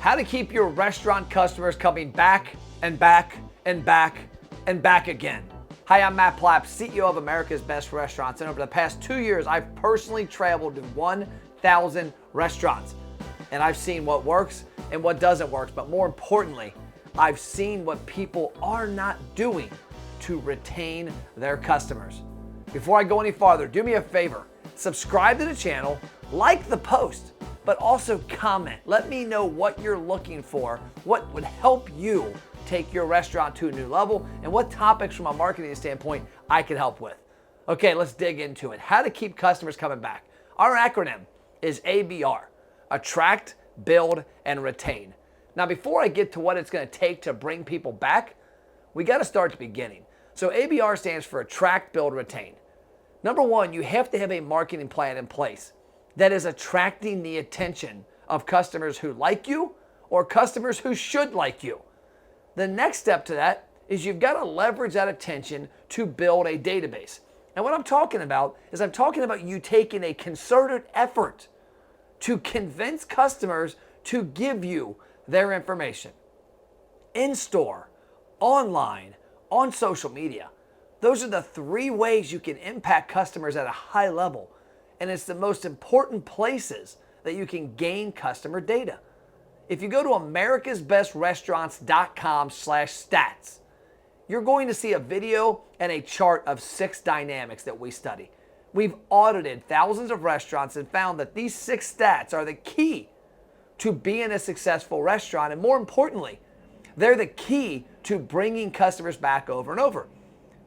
How to keep your restaurant customers coming back and back and back and back again. Hi, I'm Matt Plapp, CEO of America's Best Restaurants, and over the past 2 years, I've personally traveled to 1,000 restaurants, and I've seen what works and what doesn't work, but more importantly, I've seen what people are not doing to retain their customers. Before I go any farther, do me a favor, subscribe to the channel, like the post, but also comment. Let me know what you're looking for, what would help you take your restaurant to a new level, and what topics from a marketing standpoint I can help with. Okay, let's dig into it. How to keep customers coming back. Our acronym is ABR, Attract, Build, and Retain. Now, before I get to what it's gonna take to bring people back, we gotta start at the beginning. So ABR stands for Attract, Build, Retain. Number one, you have to have a marketing plan in place that is attracting the attention of customers who like you or customers who should like you. The next step to that is you've got to leverage that attention to build a database. And what I'm talking about is I'm talking about you taking a concerted effort to convince customers to give you their information. In store, online, on social media. Those are the 3 ways you can impact customers at a high level. And it's the most important places that you can gain customer data. If you go to americasbestrestaurants.com/stats, you're going to see a video and a chart of 6 dynamics that we study. We've audited thousands of restaurants and found that these 6 stats are the key to being a successful restaurant. And more importantly, they're the key to bringing customers back over and over.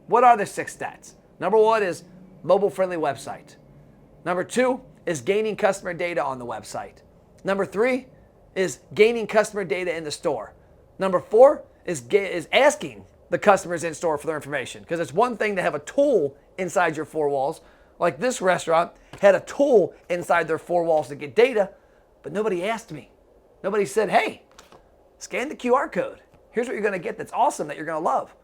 What are the 6 stats? Number 1 is mobile-friendly website. Number 2 is gaining customer data on the website. Number 3 is gaining customer data in the store. Number 4 is asking the customers in store for their information, because it's one thing to have a tool inside your 4 walls. Like this restaurant had a tool inside their 4 walls to get data, but nobody asked me. Nobody said, hey, scan the QR code. Here's what you're gonna get that's awesome that you're gonna love.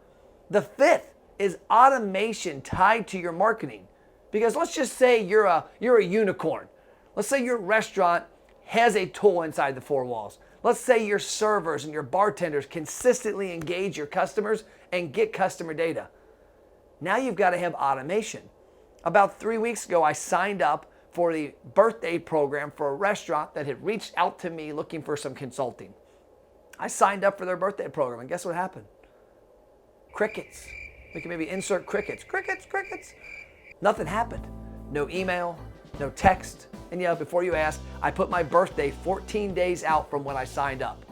The 5th is automation tied to your marketing. Because let's just say you're a unicorn. Let's say your restaurant has a tool inside the 4 walls. Let's say your servers and your bartenders consistently engage your customers and get customer data. Now you've got to have automation. About 3 weeks ago, I signed up for the birthday program for a restaurant that had reached out to me looking for some consulting. I signed up for their birthday program, and guess what happened? Crickets. We can maybe insert crickets. Crickets, crickets. Nothing happened. No email, no text. And before you ask, I put my birthday 14 days out from when I signed up,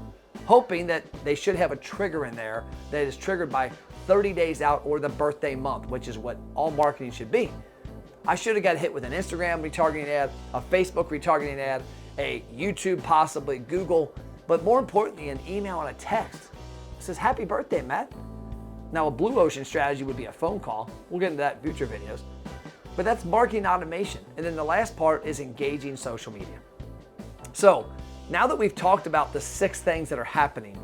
hoping that they should have a trigger in there that is triggered by 30 days out or the birthday month, which is what all marketing should be. I should have got hit with an Instagram retargeting ad, a Facebook retargeting ad, a YouTube, possibly Google, but more importantly, an email and a text. It says, happy birthday, Matt. Now, a blue ocean strategy would be a phone call. We'll get into that in future videos. But that's marketing automation. And then the last part is engaging social media. So now that we've talked about the 6 things that are happening,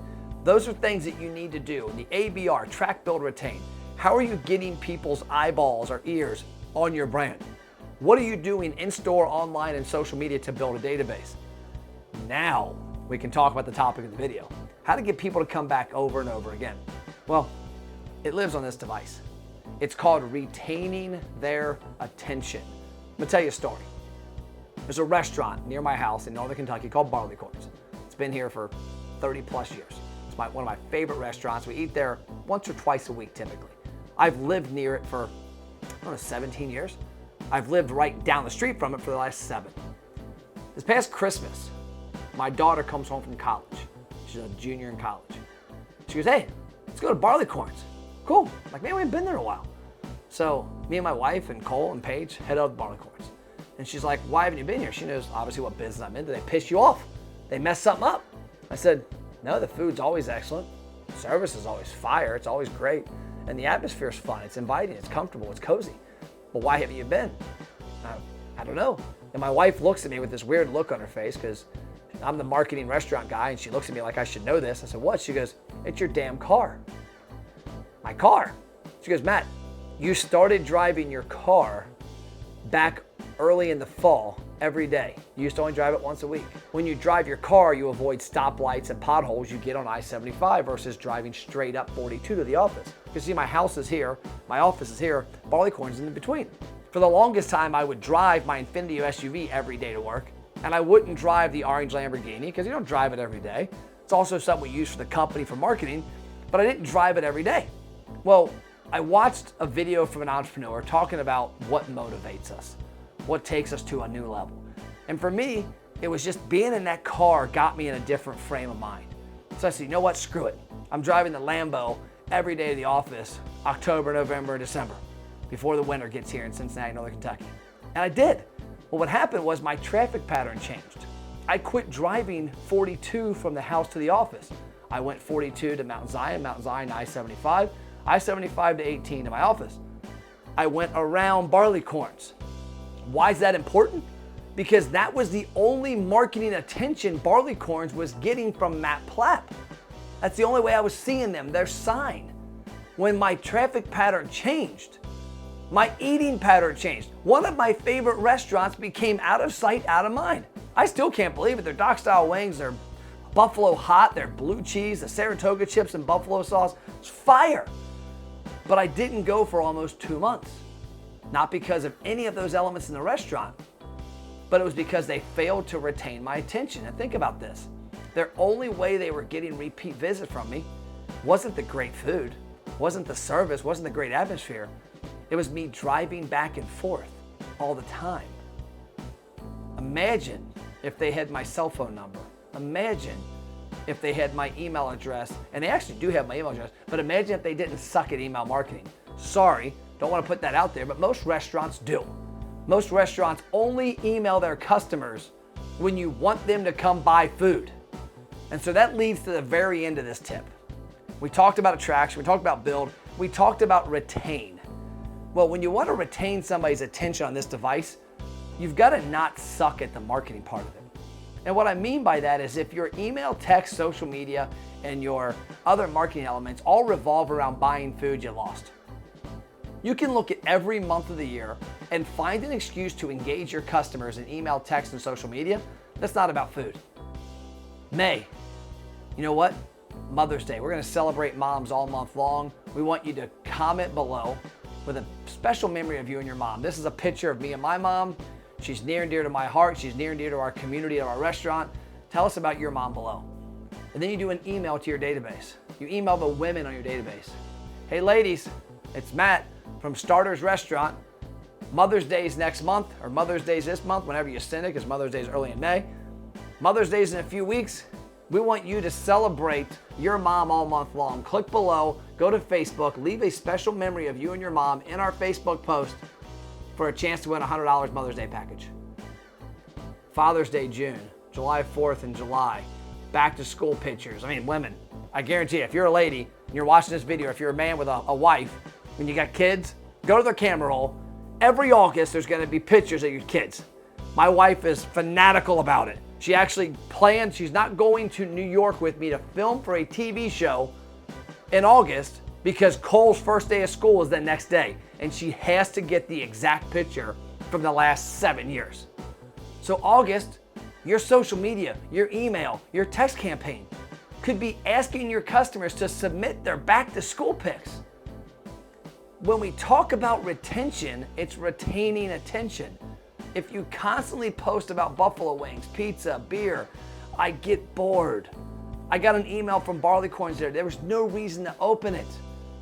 those are things that you need to do. The ABR, track, build, retain. How are you getting people's eyeballs or ears on your brand? What are you doing in store, online, and social media to build a database? Now we can talk about the topic of the video. How to get people to come back over and over again. Well, it lives on this device. It's called retaining their attention. I'm gonna tell you a story. There's a restaurant near my house in Northern Kentucky called Barleycorns. It's been here for 30 plus years. It's one of my favorite restaurants. We eat there once or twice a week typically. I've lived near it for, 17 years. I've lived right down the street from it for the last 7. This past Christmas, my daughter comes home from college. She's a junior in college. She goes, hey, let's go to Barleycorns. Cool. Like, man, we haven't been there in a while. So me and my wife and Cole and Paige head up to Barleycorns. And she's like, why haven't you been here? She knows obviously what business I'm in. Did they piss you off? They mess something up? I said, no, the food's always excellent. Service is always fire. It's always great. And the atmosphere is fun. It's inviting. It's comfortable. It's cozy. But why haven't you been? I don't know. And my wife looks at me with this weird look on her face because I'm the marketing restaurant guy, and she looks at me like I should know this. I said, what? She goes, it's your damn car. My car. She goes, Matt, you started driving your car back early in the fall every day. You used to only drive it once a week. When you drive your car, you avoid stoplights and potholes you get on I-75 versus driving straight up 42 to the office. You see, my house is here, my office is here, Barleycorn's in between. For the longest time, I would drive my Infiniti SUV every day to work, and I wouldn't drive the orange Lamborghini because you don't drive it every day. It's also something we use for the company for marketing, but I didn't drive it every day. Well, I watched a video from an entrepreneur talking about what motivates us, what takes us to a new level. And for me, it was just being in that car got me in a different frame of mind. So I said, you know what, screw it. I'm driving the Lambo every day to the office, October, November, December, before the winter gets here in Cincinnati, Northern Kentucky. And I did. Well, what happened was my traffic pattern changed. I quit driving 42 from the house to the office. I went 42 to Mount Zion I-75, I-75 to 18 to my office. I went around Barleycorns. Why is that important? Because that was the only marketing attention Barleycorns was getting from Matt Plapp. That's the only way I was seeing them, their sign. When my traffic pattern changed, my eating pattern changed. One of my favorite restaurants became out of sight, out of mind. I still can't believe it. Their dock-style wings, their buffalo hot, their blue cheese, the Saratoga chips and buffalo sauce, it's fire. But I didn't go for almost 2 months. Not because of any of those elements in the restaurant, but it was because they failed to retain my attention. And think about this. Their only way they were getting repeat visits from me wasn't the great food, wasn't the service, wasn't the great atmosphere. It was me driving back and forth all the time. Imagine if they had my cell phone number. Imagine if they had my email address, and they actually do have my email address, but imagine if they didn't suck at email marketing. Sorry, don't want to put that out there, but most restaurants do. Most restaurants only email their customers when you want them to come buy food. And so that leads to the very end of this tip. We talked about attraction, we talked about build, we talked about retain. Well, when you want to retain somebody's attention on this device, you've got to not suck at the marketing part of it. And what I mean by that is if your email, text, social media, and your other marketing elements all revolve around buying food, you lost. You can look at every month of the year and find an excuse to engage your customers in email, text, and social media that's not about food. May, you know what? Mother's Day. We're going to celebrate moms all month long. We want you to comment below with a special memory of you and your mom. This is a picture of me and my mom. She's near and dear to my heart. She's near and dear to our community, of our restaurant. Tell us about your mom below. And then you do an email to your database. You email the women on your database. Hey ladies, it's Matt from Starter's Restaurant. Mother's Day's next month, or Mother's Day's this month, whenever you send it, because Mother's Day's early in May. Mother's Day's in a few weeks. We want you to celebrate your mom all month long. Click below, go to Facebook, leave a special memory of you and your mom in our Facebook post for a chance to win a $100 Mother's Day package. Father's Day, June, July 4th and July, back to school pictures. I mean, women, I guarantee you, if you're a lady and you're watching this video, if you're a man with a wife, when you got kids, go to their camera roll. Every August, there's gonna be pictures of your kids. My wife is fanatical about it. She actually planned, she's not going to New York with me to film for a TV show in August because Cole's first day of school is the next day. And she has to get the exact picture from the last 7 years. So August, your social media, your email, your text campaign could be asking your customers to submit their back to school pics. When we talk about retention, it's retaining attention. If you constantly post about buffalo wings, pizza, beer, I get bored. I got an email from Barleycorns there. There was no reason to open it.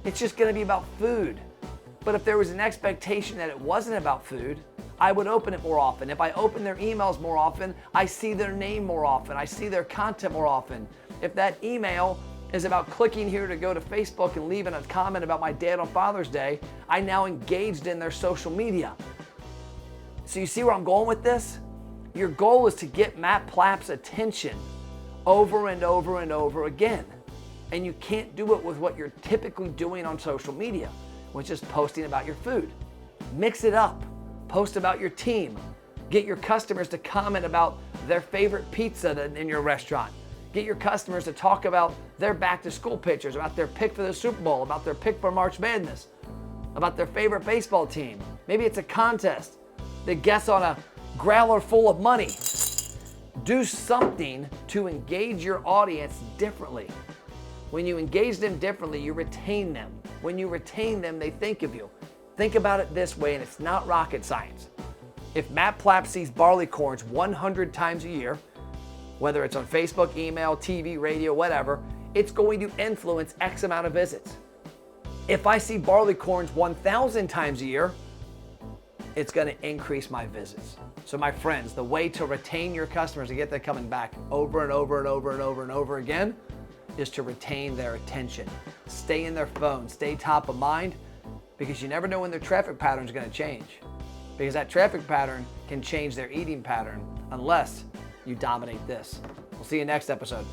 It's just gonna be about food. But if there was an expectation that it wasn't about food, I would open it more often. If I open their emails more often, I see their name more often. I see their content more often. If that email is about clicking here to go to Facebook and leaving a comment about my dad on Father's Day, I now engaged in their social media. So you see where I'm going with this? Your goal is to get Matt Plapp's attention over and over and over again. And you can't do it with what you're typically doing on social media, which is posting about your food. Mix it up. Post about your team. Get your customers to comment about their favorite pizza in your restaurant. Get your customers to talk about their back to school pictures, about their pick for the Super Bowl, about their pick for March Madness, about their favorite baseball team. Maybe it's a contest. that gets on a growler full of money. Do something to engage your audience differently. When you engage them differently, you retain them. When you retain them, they think of you. Think about it this way, and it's not rocket science. If Matt Plapp sees barleycorns 100 times a year, whether it's on Facebook, email, TV, radio, whatever, it's going to influence X amount of visits. If I see barleycorns 1,000 times a year, it's going to increase my visits. So my friends, the way to retain your customers and get them coming back over and over and over and over and over again is to retain their attention. Stay in their phone, stay top of mind, because you never know when their traffic pattern is going to change. Because that traffic pattern can change their eating pattern unless you dominate this. We'll see you next episode.